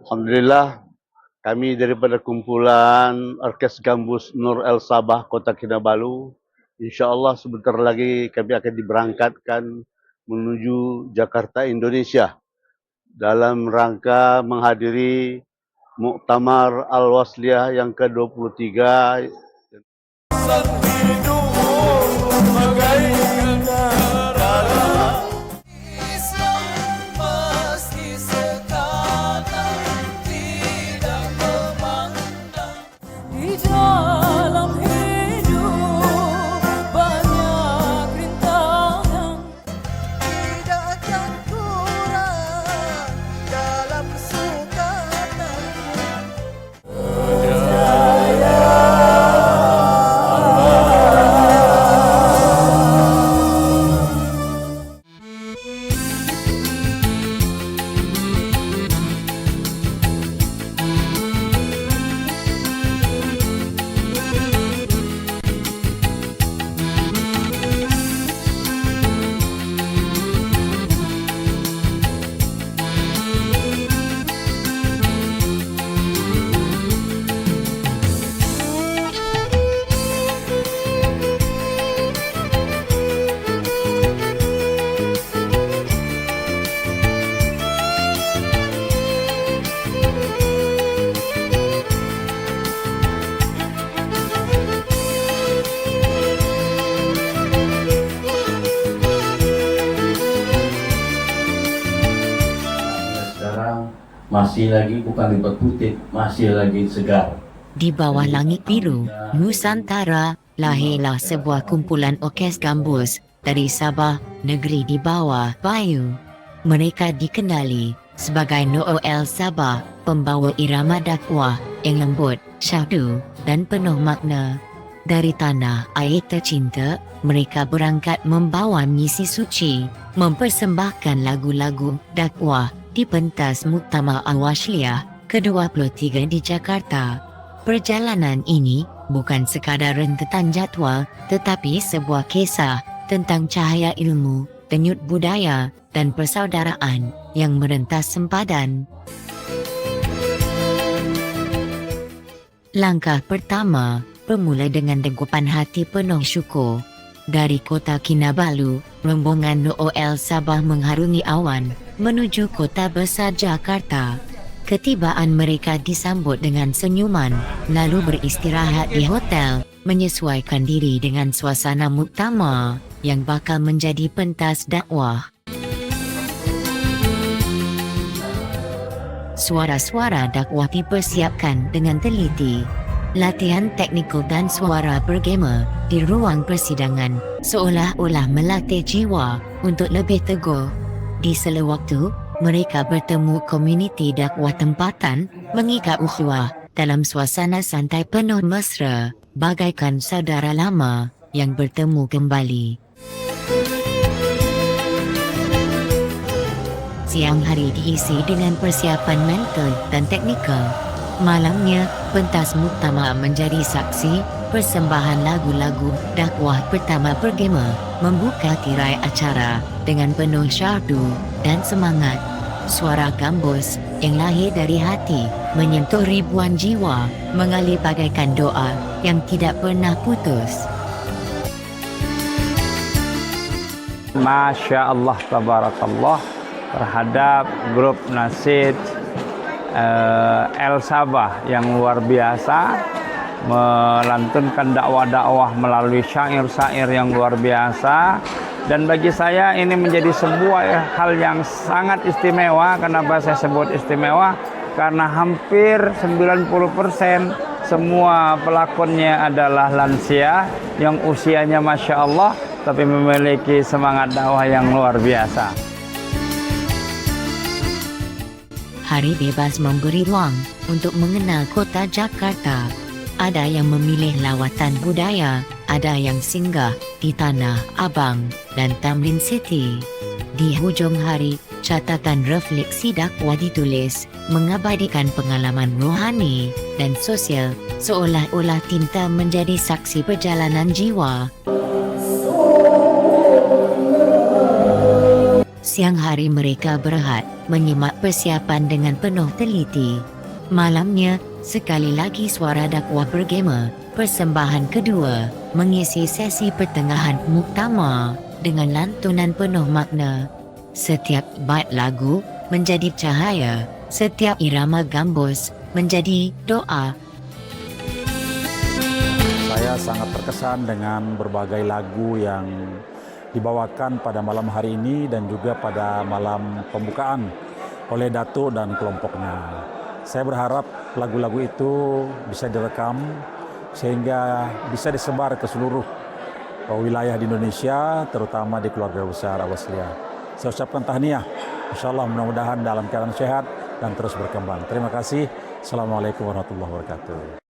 Alhamdulillah, kami daripada kumpulan Orkes Gambus Nur El Sabah Kota Kinabalu, insya-Allah sebentar lagi kami akan diberangkatkan menuju Jakarta, Indonesia dalam rangka menghadiri Muktamar Al-Wasliyah yang ke-23. Sekarang masih lagi bukan diperputih, masih lagi segar. Di bawah langit biru, Nusantara, lahirlah sebuah kumpulan orkes gambus dari Sabah, negeri di bawah Bayu. Mereka dikenali sebagai Noel Sabah, pembawa irama dakwah yang lembut, syahdu, dan penuh makna. Dari tanah air tercinta, mereka berangkat membawa misi suci, mempersembahkan lagu-lagu dakwah di pentas Muktamar Al-Wasliyah ke-23 di Jakarta. Perjalanan ini bukan sekadar rentetan jadual, tetapi sebuah kisah tentang cahaya ilmu, denyut budaya, dan persaudaraan yang merentas sempadan. Langkah pertama bermula dengan dengkupan hati penuh syukur. Dari kota Kinabalu, rombongan Noel Sabah mengharungi awan menuju kota besar Jakarta. Ketibaan mereka disambut dengan senyuman, lalu beristirahat di hotel, menyesuaikan diri dengan suasana muktamar yang bakal menjadi pentas dakwah. Suara-suara dakwah dipersiapkan dengan teliti. Latihan teknikal dan suara bergema di ruang persidangan seolah-olah melatih jiwa untuk lebih teguh. Di sela waktu, mereka bertemu komuniti dakwah tempatan, mengikat ukhuwah dalam suasana santai penuh mesra, bagaikan saudara lama yang bertemu kembali. Siang hari diisi dengan persiapan mental dan teknikal. Malamnya, pentas muktamar menjadi saksi persembahan lagu-lagu dakwah pertama bergema, membuka tirai acara dengan penuh syahdu dan semangat. Suara gambus yang lahir dari hati menyentuh ribuan jiwa, mengalir bagaikan doa yang tidak pernah putus. Masya Allah, tabarakallah, terhadap grup nasyid El Sabah yang luar biasa, melantunkan dakwah-dakwah melalui syair-syair yang luar biasa. Dan bagi saya ini menjadi sebuah hal yang sangat istimewa. Kenapa saya sebut istimewa? Karena hampir 90% semua pelakonnya adalah lansia yang usianya Masya Allah, tapi memiliki semangat dakwah yang luar biasa. Hari bebas memberi ruang untuk mengenal kota Jakarta. Ada yang memilih lawatan budaya, ada yang singgah di Tanah Abang dan Tamrin City. Di hujung hari, catatan refleksi dakwah ditulis, mengabadikan pengalaman rohani dan sosial, seolah-olah tinta menjadi saksi perjalanan jiwa. Siang hari mereka berehat, menyimak persiapan dengan penuh teliti. Malamnya, sekali lagi suara dakwah bergema, persembahan kedua, mengisi sesi pertengahan muktamar dengan lantunan penuh makna. Setiap bait lagu menjadi cahaya, setiap irama gambus menjadi doa. Saya sangat terkesan dengan berbagai lagu yang dibawakan pada malam hari ini dan juga pada malam pembukaan oleh Datuk dan kelompoknya. Saya berharap lagu-lagu itu bisa direkam sehingga bisa disebar ke seluruh wilayah di Indonesia, terutama di keluarga besar Al-Wasliyah. Saya ucapkan tahniah, insyaAllah mudah-mudahan dalam keadaan sehat dan terus berkembang. Terima kasih. Assalamualaikum warahmatullahi wabarakatuh.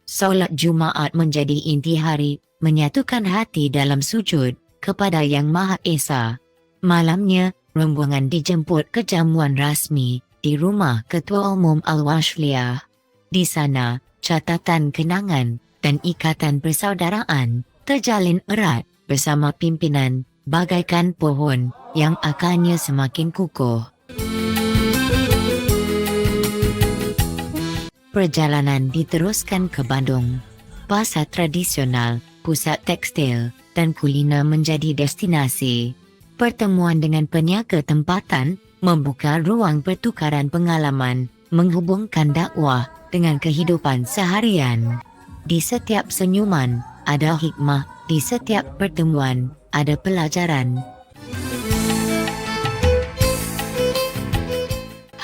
Solat Jumaat menjadi inti hari, menyatukan hati dalam sujud kepada Yang Maha Esa. Malamnya, rombongan dijemput ke jamuan rasmi di rumah Ketua Umum Al-Wasliyah. Di sana, catatan kenangan dan ikatan persaudaraan terjalin erat bersama pimpinan, bagaikan pohon yang akarnya semakin kukuh. Perjalanan diteruskan ke Bandung. Pasar tradisional, pusat tekstil, dan kuliner menjadi destinasi. Pertemuan dengan peniaga tempatan membuka ruang pertukaran pengalaman, menghubungkan dakwah dengan kehidupan seharian. Di setiap senyuman, ada hikmah. Di setiap pertemuan, ada pelajaran.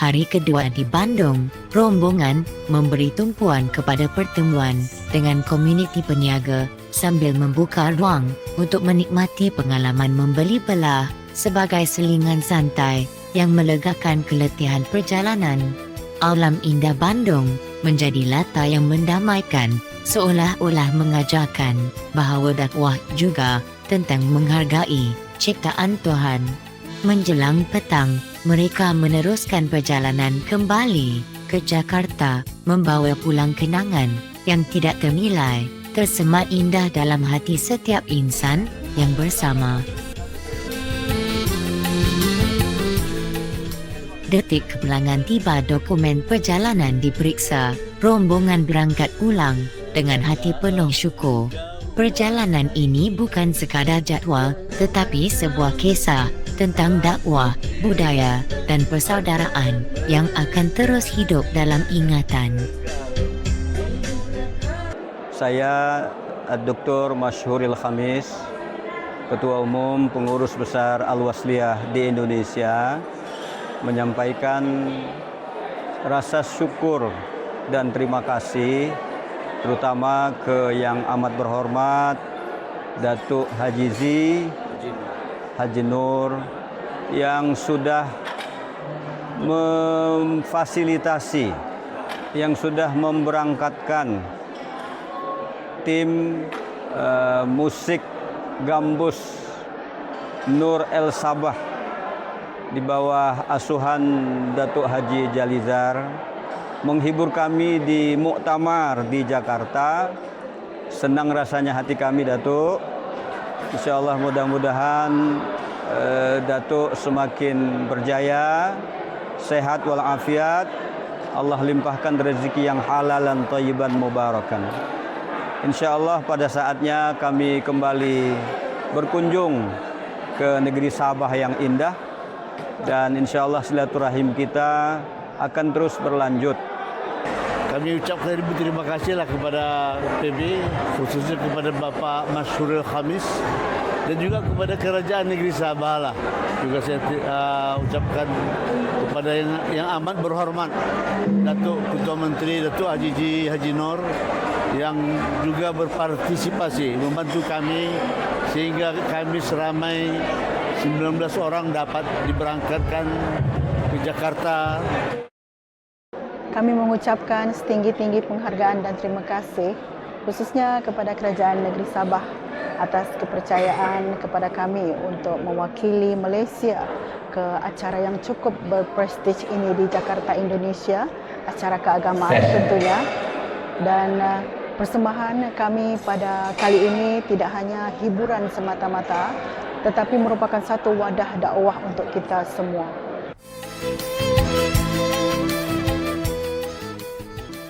Hari kedua di Bandung, rombongan memberi tumpuan kepada pertemuan dengan komuniti peniaga sambil membuka ruang untuk menikmati pengalaman membeli belah sebagai selingan santai yang melegakan keletihan perjalanan. Alam indah Bandung menjadi latar yang mendamaikan, seolah-olah mengajarkan bahawa dakwah juga tentang menghargai ciptaan Tuhan. Menjelang petang, mereka meneruskan perjalanan kembali ke Jakarta, membawa pulang kenangan yang tidak ternilai, tersemat indah dalam hati setiap insan yang bersama. Detik kepulangan tiba, dokumen perjalanan diperiksa, rombongan berangkat pulang dengan hati penuh syukur. Perjalanan ini bukan sekadar jadual, tetapi sebuah kisah tentang dakwah, budaya, dan persaudaraan yang akan terus hidup dalam ingatan. Saya Dr. Masyhuril Khamis, Ketua Umum Pengurus Besar Al-Wasliyah di Indonesia, menyampaikan rasa syukur dan terima kasih terutama ke Yang Amat Berhormat Datuk Haji Haji Nur yang sudah memfasilitasi, yang sudah memberangkatkan tim musik gambus Nur El Sabah di bawah asuhan Datuk Haji Jalizar menghibur kami di muktamar di Jakarta. Senang rasanya hati kami, Datuk. InsyaAllah mudah-mudahan Datuk semakin berjaya, sehat walafiat. Allah limpahkan rezeki yang halal dan thayyiban mubarakan. InsyaAllah pada saatnya kami kembali berkunjung ke negeri Sabah yang indah. Dan insyaAllah silaturahim kita akan terus berlanjut. Kami ucapkan ribu terima kasihlah kepada PB, khususnya kepada Bapak Masyhuril Khamis dan juga kepada Kerajaan Negeri Sabah lah. Juga saya ucapkan kepada yang amat berhormat Datuk Ketua Menteri Datuk Haji Nur yang juga berpartisipasi membantu kami sehingga kami seramai 19 orang dapat diberangkatkan ke Jakarta. Kami mengucapkan setinggi-tinggi penghargaan dan terima kasih khususnya kepada Kerajaan Negeri Sabah atas kepercayaan kepada kami untuk mewakili Malaysia ke acara yang cukup berprestij ini di Jakarta, Indonesia, acara keagamaan tentunya. Dan persembahan kami pada kali ini tidak hanya hiburan semata-mata, tetapi merupakan satu wadah dakwah untuk kita semua.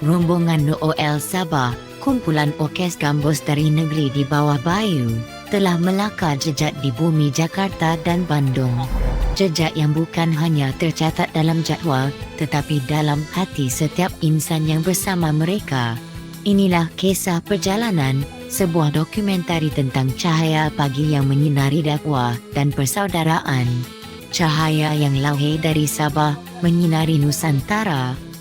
Rombongan NOL Sabah, kumpulan orkes gambus dari negeri di bawah Bayu, telah melakar jejak di bumi Jakarta dan Bandung. Jejak yang bukan hanya tercatat dalam jadual, tetapi dalam hati setiap insan yang bersama mereka. Inilah kisah perjalanan, sebuah dokumentari tentang cahaya pagi yang menyinari dakwah dan persaudaraan. Cahaya yang lahir dari Sabah, menyinari Nusantara.